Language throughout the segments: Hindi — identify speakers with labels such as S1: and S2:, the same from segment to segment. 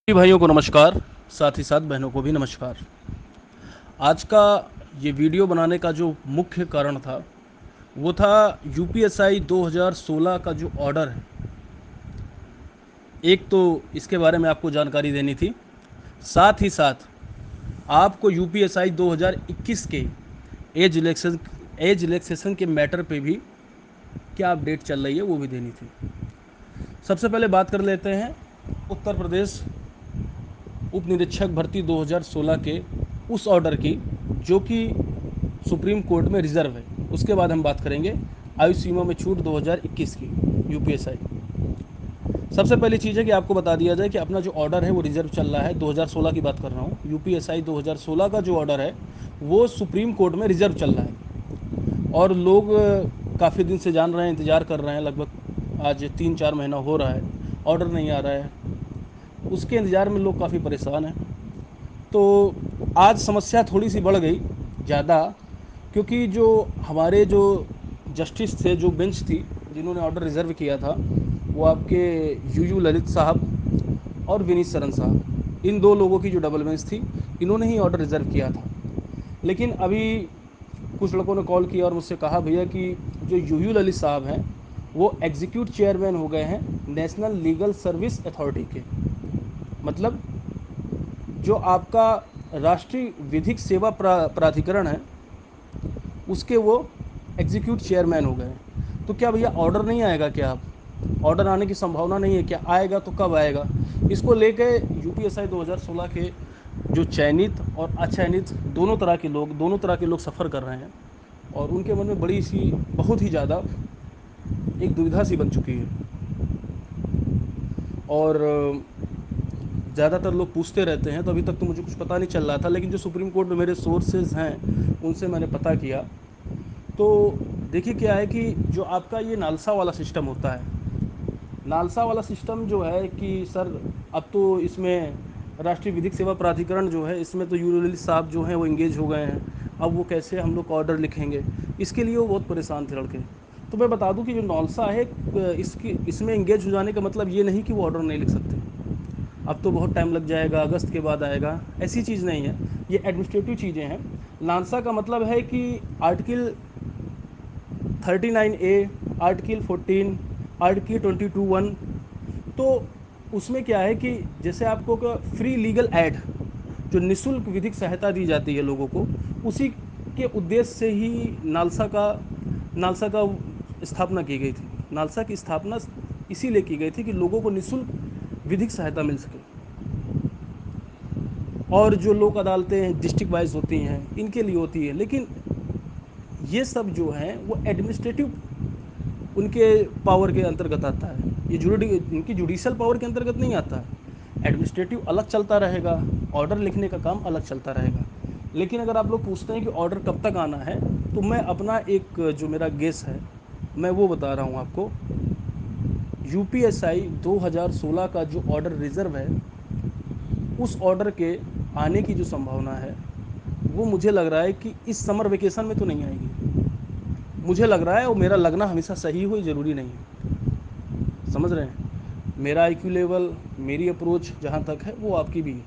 S1: सभी भाइयों को नमस्कार, साथ ही साथ बहनों को भी नमस्कार। आज का ये वीडियो बनाने का जो मुख्य कारण था, वो था यूपीएसआई 2016 का जो ऑर्डर है। एक तो इसके बारे में आपको जानकारी देनी थी, साथ ही साथ आपको यूपीएसआई 2021 के एज रिलैक्सेशन के मैटर पे भी क्या अपडेट चल रही है वो भी देनी थी। सबसे पहले बात कर लेते हैं उत्तर प्रदेश उप निरीक्षक भर्ती 2016 के उस ऑर्डर की जो कि सुप्रीम कोर्ट में रिजर्व है। उसके बाद हम बात करेंगे आयु सीमा में छूट 2021 की यूपीएसआई। सबसे पहली चीज़ है कि आपको बता दिया जाए कि अपना जो ऑर्डर है वो रिजर्व चल रहा है। 2016 की बात कर रहा हूँ। यूपीएसआई 2016 का जो ऑर्डर है वो सुप्रीम कोर्ट में रिजर्व चल रहा है और लोग काफ़ी दिन से जान रहे हैं, इंतज़ार कर रहे हैं। लगभग आज 3-4 महीना हो रहा है, ऑर्डर नहीं आ रहा है। उसके इंतज़ार में लोग काफ़ी परेशान हैं। तो आज समस्या थोड़ी सी बढ़ गई ज़्यादा, क्योंकि जो हमारे जो जस्टिस थे, जो बेंच थी जिन्होंने ऑर्डर रिज़र्व किया था, वो आपके यू ललित साहब और विनीत सरन साहब, इन दो लोगों की जो डबल बेंच थी, इन्होंने ही ऑर्डर रिज़र्व किया था। लेकिन अभी कुछ लोगों ने कॉल किया और मुझसे कहा, भैया कि जो यू ललित साहब हैं वो एग्जीक्यूटिव चेयरमैन हो गए हैं नेशनल लीगल सर्विस अथॉरिटी के। मतलब जो आपका राष्ट्रीय विधिक सेवा प्राधिकरण है, उसके वो एग्जीक्यूटिव चेयरमैन हो गए हैं। तो क्या भैया ऑर्डर नहीं आएगा? क्या आप ऑर्डर आने की संभावना नहीं है क्या? आएगा तो कब आएगा? इसको लेके यूपीएसआई 2016 के जो चयनित और अचयनित दोनों तरह के लोग सफ़र कर रहे हैं और उनके मन में बड़ी सी, बहुत ही ज़्यादा एक दुविधा सी बन चुकी है। और ज़्यादातर लोग पूछते रहते हैं, तो अभी तक तो मुझे कुछ पता नहीं चल रहा था, लेकिन जो सुप्रीम कोर्ट में मेरे सोर्सेज हैं उनसे मैंने पता किया। तो देखिए क्या है कि जो आपका ये नालसा वाला सिस्टम होता है, नालसा वाला सिस्टम जो है कि सर, अब तो इसमें राष्ट्रीय विधिक सेवा प्राधिकरण जो है, इसमें तो यूनियन साहब जो हैं वो इंगेज हो गए हैं। अब वो कैसे हम लोग ऑर्डर लिखेंगे, इसके लिए वो बहुत परेशान थे लड़के। तो मैं बता दूं कि जो नालसा है, इसमें इंगेज हो जाने का मतलब ये नहीं कि वो ऑर्डर नहीं लिख सकते। अब तो बहुत टाइम लग जाएगा, अगस्त के बाद आएगा, ऐसी चीज़ नहीं है। ये एडमिनिस्ट्रेटिव चीज़ें हैं। नालसा का मतलब है कि आर्टिकल 39A, आर्टिकल 14, आर्टिकल 22(1). तो उसमें क्या है कि जैसे आपको फ्री लीगल एड, जो निःशुल्क विधिक सहायता दी जाती है लोगों को, उसी के उद्देश्य से ही नालसा का स्थापना की गई थी। नालसा की स्थापना इसीलिए की गई थी कि लोगों को निःशुल्क विधिक सहायता मिल सके। और जो लोक अदालतें हैं डिस्ट्रिक्ट वाइज होती हैं, इनके लिए होती है। लेकिन ये सब जो है वो एडमिनिस्ट्रेटिव उनके पावर के अंतर्गत आता है। ये इनकी जुडिशल पावर के अंतर्गत नहीं आता है। एडमिनिस्ट्रेटिव अलग चलता रहेगा, ऑर्डर लिखने का काम अलग चलता रहेगा। लेकिन अगर आप लोग पूछते हैं कि ऑर्डर कब तक आना है, तो मैं अपना एक जो मेरा गेस है मैं वो बता रहा हूँ आपको। यूपीएसआई 2016 का जो ऑर्डर रिजर्व है, उस ऑर्डर के आने की जो संभावना है वो मुझे लग रहा है कि इस समर वेकेशन में तो नहीं आएगी। मुझे लग रहा है, और मेरा लगना हमेशा सही हो, ज़रूरी नहीं है। समझ रहे हैं? मेरा आईक्यू लेवल, मेरी अप्रोच जहाँ तक है वो आपकी भी है।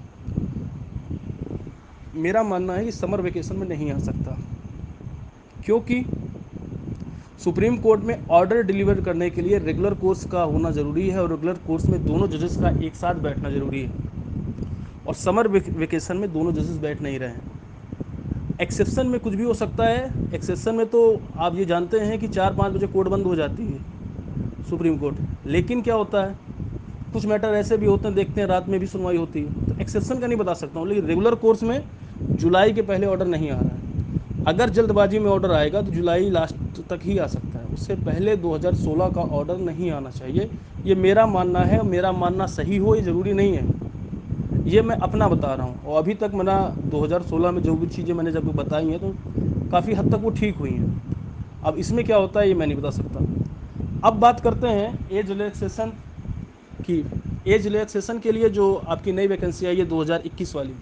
S1: मेरा मानना है कि समर वेकेशन में नहीं आ सकता, क्योंकि सुप्रीम कोर्ट में ऑर्डर डिलीवर करने के लिए रेगुलर कोर्स का होना ज़रूरी है और रेगुलर कोर्स में दोनों जजेस का एक साथ बैठना ज़रूरी है। और समर वेकेशन में दोनों जजेस बैठ नहीं रहे हैं। एक्सेप्शन में कुछ भी हो सकता है। एक्सेप्शन में तो आप ये जानते हैं कि 4-5 बजे कोर्ट बंद हो जाती है सुप्रीम कोर्ट। लेकिन क्या होता है, कुछ मैटर ऐसे भी होते हैं, देखते हैं रात में भी सुनवाई होती है। तो एक्सेप्शन का नहीं बता सकता हूँ, लेकिन रेगुलर कोर्स में जुलाई के पहले ऑर्डर नहीं आ रहा है। अगर जल्दबाजी में ऑर्डर आएगा तो जुलाई लास्ट तक ही आ सकता है, उससे पहले 2016 का ऑर्डर नहीं आना चाहिए। ये मेरा मानना है, मेरा मानना सही हो ये ज़रूरी नहीं है। ये मैं अपना बता रहा हूँ। और अभी तक मेरा 2016 में जो भी चीज़ें मैंने जब बताई हैं, तो काफ़ी हद तक वो ठीक हुई हैं। अब इसमें क्या होता है ये मैं नहीं बता सकता। अब बात करते हैं एज रिलैक्सेशन की। एज रिलैक्सेशन के लिए जो आपकी नई वैकेंसी आई है 2021 वाली,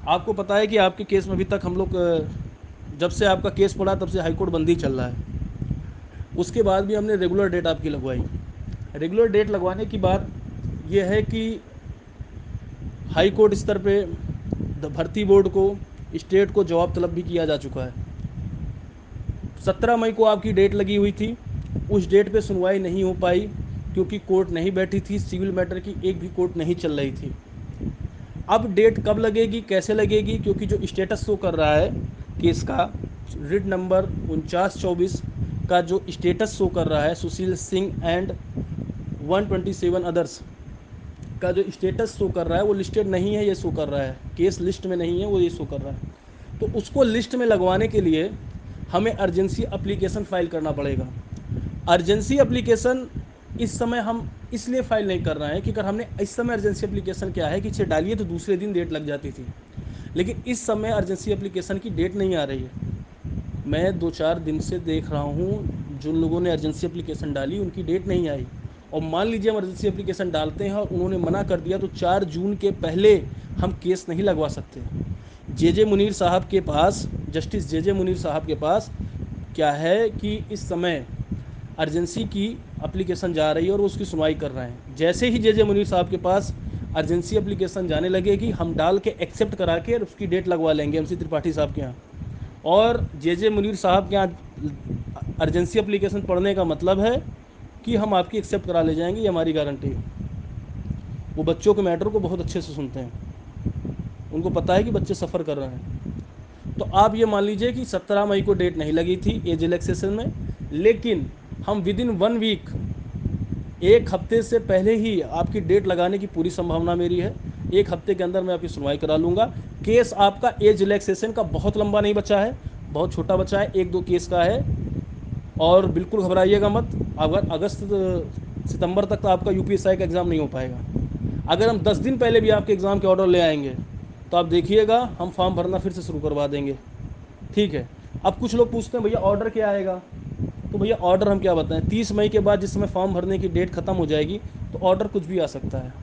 S1: आपको पता है कि आपके केस में अभी तक हम लोग जब से आपका केस पड़ा तब से हाईकोर्ट बंद ही चल रहा है। उसके बाद भी हमने रेगुलर डेट आपकी लगवाई। रेगुलर डेट लगवाने की बात यह है कि हाई कोर्ट स्तर पे भर्ती बोर्ड को, स्टेट को जवाब तलब भी किया जा चुका है। 17 मई को आपकी डेट लगी हुई थी, उस डेट पे सुनवाई नहीं हो पाई क्योंकि कोर्ट नहीं बैठी थी, सिविल मैटर की एक भी कोर्ट नहीं चल रही थी। अब डेट कब लगेगी, कैसे लगेगी, क्योंकि जो स्टेटस शो कर रहा है केस का, रिट नंबर 4924 का जो स्टेटस शो कर रहा है, सुशील सिंह एंड 127 अदर्स का जो स्टेटस शो कर रहा है वो लिस्टेड नहीं है, ये शो कर रहा है, केस लिस्ट में नहीं है, वो ये शो कर रहा है। तो उसको लिस्ट में लगवाने के लिए हमें अर्जेंसी एप्लीकेशन फाइल करना पड़ेगा। अर्जेंसी एप्लीकेशन इस समय हम इसलिए फाइल नहीं कर रहे हैं कि अगर हमने इस समय अर्जेंसी एप्लीकेशन क्या है कि इसे डालिए तो दूसरे दिन डेट लग जाती थी, लेकिन इस समय अर्जेंसी एप्लीकेशन की डेट नहीं आ रही है। मैं 2-4 दिन से देख रहा हूँ जिन लोगों ने अर्जेंसी एप्लीकेशन डाली उनकी डेट नहीं आई। और मान लीजिए हम अर्जेंसी एप्लीकेशन डालते हैं और उन्होंने मना कर दिया तो 4 जून के पहले हम केस नहीं लगवा सकते। जे मुनीर साहब के पास, जस्टिस जे मुनीर साहब के पास क्या है कि इस समय अर्जेंसी की एप्लीकेशन जा रही है और वो उसकी सुनवाई कर रहे हैं। जैसे ही जे मुनीर साहब के पास अर्जेंसी एप्लीकेशन जाने लगेगी, हम डाल के एक्सेप्ट करा के उसकी डेट लगवा लेंगे MC त्रिपाठी साहब के यहाँ। और जे मुनीर साहब के यहाँ अर्जेंसी एप्लीकेशन पढ़ने का मतलब है कि हम आपकी एक्सेप्ट करा ले जाएंगे, ये हमारी गारंटी है। वो बच्चों के मैटर को बहुत अच्छे से सुनते हैं, उनको पता है कि बच्चे सफ़र कर रहे हैं। तो आप ये मान लीजिए कि 17 मई को डेट नहीं लगी थी एज रिलैक्सेशन में, लेकिन हम विदिन 1 वीक, एक हफ्ते से पहले ही आपकी डेट लगाने की पूरी संभावना मेरी है। एक हफ्ते के अंदर मैं आपकी सुनवाई करा लूँगा। केस आपका एज रिलैक्सेशन का बहुत लंबा नहीं बचा है, बहुत छोटा बचा है, 1-2 केस का है। और बिल्कुल घबराइएगा मत, अगर अगस्त सितंबर तक तो आपका UPSI का एग्ज़ाम नहीं हो पाएगा। अगर हम 10 दिन पहले भी आपके एग्ज़ाम के ऑर्डर ले आएंगे तो आप देखिएगा हम फॉर्म भरना फिर से शुरू करवा देंगे। ठीक है। अब कुछ लोग पूछते हैं भैया ऑर्डर क्या आएगा, तो भैया ऑर्डर हम क्या बताएं, 30 मई के बाद जिस समय फॉर्म भरने की डेट खत्म हो जाएगी तो ऑर्डर कुछ भी आ सकता है।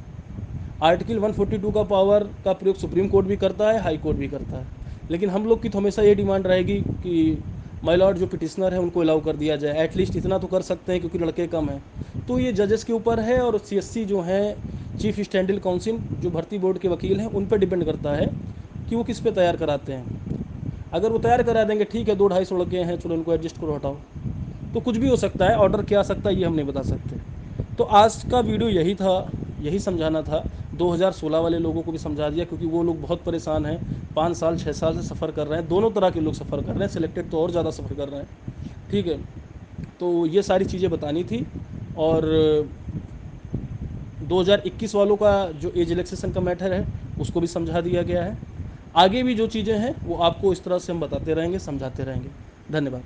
S1: आर्टिकल 142 का पावर का प्रयोग सुप्रीम कोर्ट भी करता है, हाई कोर्ट भी करता है, लेकिन हम लोग की तो हमेशा ये डिमांड रहेगी कि माय लॉर्ड जो पिटिशनर है उनको अलाउ कर दिया जाए। एटलीस्ट इतना तो कर सकते हैं क्योंकि लड़के कम हैं। तो ये जजेस के ऊपर है और CSC जो हैं, चीफ स्टैंडर्ड काउंसिल, जो भर्ती बोर्ड के वकील हैं, उन पर डिपेंड करता है कि वो किस पे तैयार कराते हैं। अगर वो तैयार करा देंगे ठीक है, 2-250 लड़के हैं, चलो उनको एडजस्ट करो, हटाओ, तो कुछ भी हो सकता है। ऑर्डर क्या आ सकता है ये हम नहीं बता सकते। तो आज का वीडियो यही था, यही समझाना था। 2016 वाले लोगों को भी समझा दिया क्योंकि वो लोग बहुत परेशान हैं, 5 साल 6 साल से सफ़र कर रहे हैं, दोनों तरह के लोग सफ़र कर रहे हैं, सिलेक्टेड तो और ज़्यादा सफ़र कर रहे हैं। ठीक है, तो ये सारी चीज़ें बतानी थी। और 2021 वालों का जो एज रिलैक्सेशन का मैटर है उसको भी समझा दिया गया है। आगे भी जो चीज़ें हैं वो आपको इस तरह से हम बताते रहेंगे, समझाते रहेंगे। धन्यवाद।